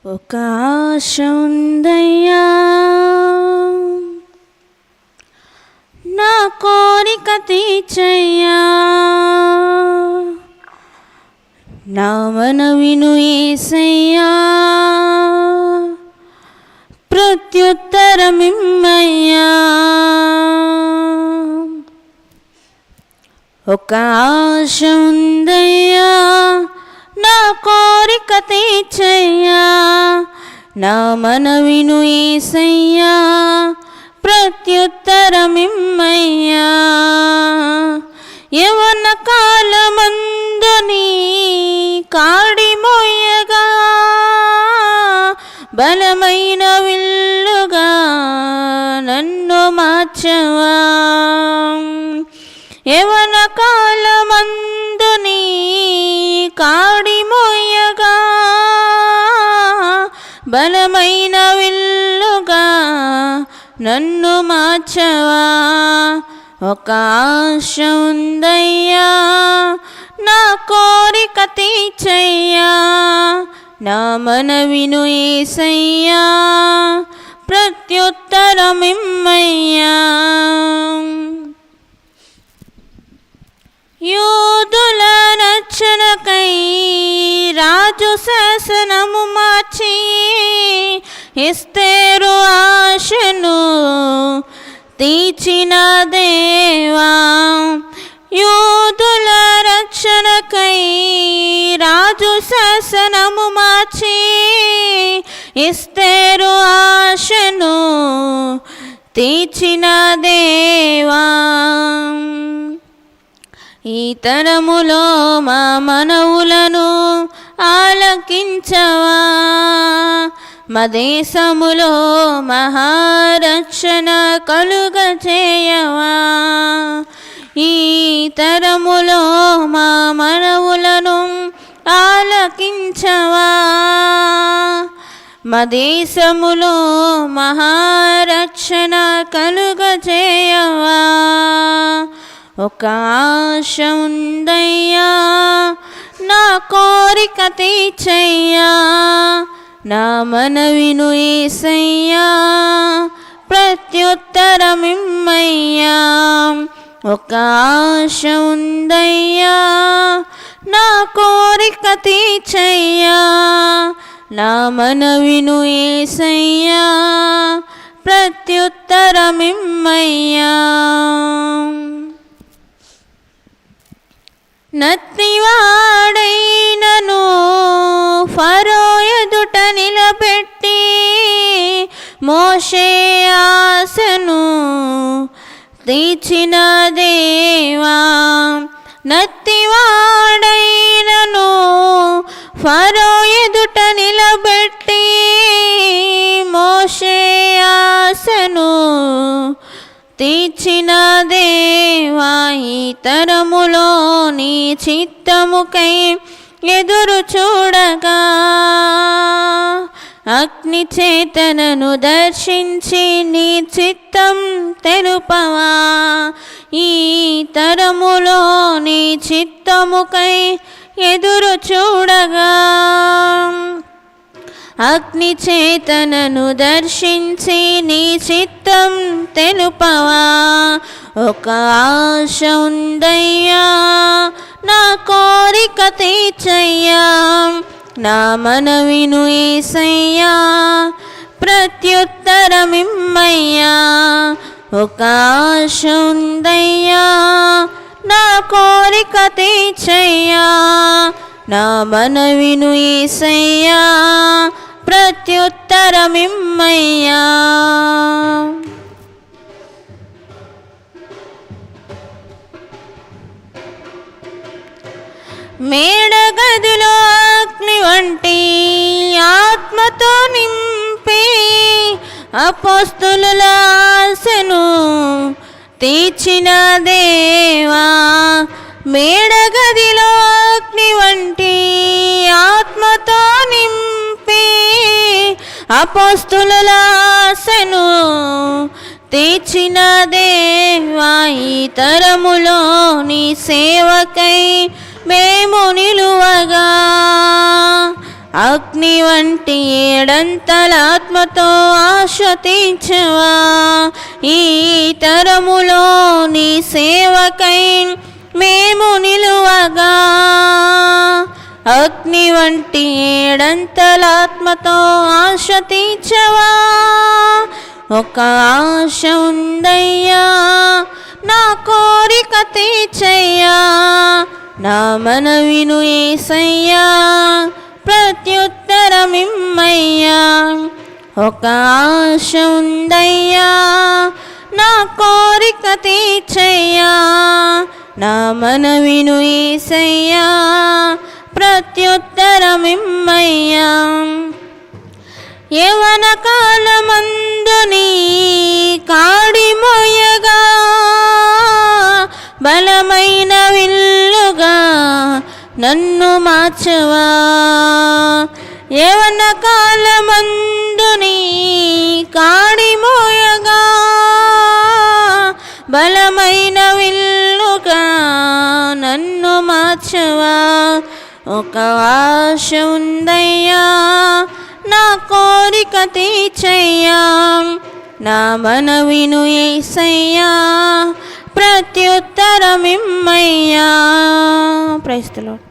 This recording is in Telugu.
ఒక ఆశ ఉందయ్యా, నా కోరిక తీర్చయ్యా, నా మనవిను యేసయ్యా, ప్రత్యుత్తరమిమ్మయ్యా. ఒక ఆశ ఉందయ్యా, నా కోరిక తీర్చయ్యా, నా మనవిను యేసయ్యా, ప్రత్యుత్తరమిమ్మయ్యా. యవ్వన కాలమందు నీ కాడి మోయగా, బలమైన విల్లుగా నన్ను మార్చవా. యవ్వన కాలమందు నీ కాడి మోయగా, బలమైన విల్లుగా నన్ను మార్చవా. ఒక ఆశ ఉందయ్యా, నా కోరిక తీర్చయ్యా, నా మనవిను యేసయ్యా, ప్రత్యుత్తరమిమ్మయ్యా. యూదుల రక్షణకై రాజు శాసనము మార్చి, ఎస్తేరు ఆశను తీర్చిన దేవా. యూదుల రక్షణకై రాజు శాసనము మార్చి, ఎస్తేరు ఆశను తీర్చిన దేవా. ఈ తరములో మా మనవులను ఆలకించవా, మా దేశములో మహారక్షణ కలుగజేయవా. ఈ తరములో మా మనవులను ఆలకించవా, మా దేశములో మహారక్షణ కలుగజేయవా. ఒక ఆశ ఉందయ్యా, నా కోరిక తీర్చయ్యా, నా మనవిను యేసయ్యా, ప్రత్యుత్తరమిమ్మయ్యా. ఒక ఆశ ఉందయ్యా, నా కోరిక తీర్చయ్యా, నా మనవిను యేసయ్యా, ప్రత్యుత్తరమిమ్మయ్యా. నత్తివాడైనను ఫరో ఎదుట నిలబెట్టి, మోషే ఆశను తీర్చిన దేవా. నత్తివాడైనను ఫరో ఎదుట నిలబెట్టి, మోషే ఆశను తీర్చిన దేవా. ఈ తరములో నీ చిత్తముకై ఎదురు చూడగా, అగ్ని చేతనను దర్శించి నీ చిత్తం తెలుపవా. ఈ తరములో నీ చిత్తముకై ఎదురు చూడగా, అగ్ని చేతనను దర్శించి నీ చిత్తం తెలుపవా. ఒక ఆశ ఉందయ్యా, నా కోరిక తీర్చయ్యా, నా మనవిను యేసయ్యా, ప్రత్యుత్తరమిమ్మయ్యా. ఒక ఆశ ఉందయ్యా, నా కోరిక తీర్చయ్యా, నా మనవిను యేసయ్యా, ప్రత్యుత్తరమిమ్మయ్యా. మేడగదిలో అగ్ని వంటి ఆత్మతో నింపి, అపోస్తలుల ఆశను తీర్చిన దేవా. మేడగదిలో అగ్ని వంటి ఆత్మతో నింపి, అపోస్తలుల ఆశను తీర్చిన దేవా. ఈ తరములో నీ సేవకై మేము నిలువగా, అగ్ని వంటి ఏడంతల ఆత్మతో ఆశ తీర్చవా ఈ తరములో నీ సేవకై మేము నిలువగా. అగ్ని వంటి ఏడంతల ఆత్మతో ఆశ తీర్చవా. ఒక ఆశ ఉందయ్యా నా కోరిక తీర్చయ్యా, నా మనవిను యేసయ్యా ప్రత్యుత్తరమిమ్మయ్యా. ఒక ఆశ ఉందయ్యా నా కోరిక తీర్చయ్యా, నా మనవిను యేసయ్యా ప్రత్యుత్తరమిమ్మయ్యా. యవన కాలమందు నీ కాడి మోయగా బలమైన విల్లుగా నన్ను మార్చవా. యవన కాలమందు నీ కాడి మోయగా బలమైన విల్లుగా నన్ను మార్చవా. ఒక ఆశ ఉందయ్యా నా కోరిక తీర్చయ్యా, నా మనవిను యేసయ్యా ప్రత్యుత్తరమిమ్మయ్యా. Praise the lord.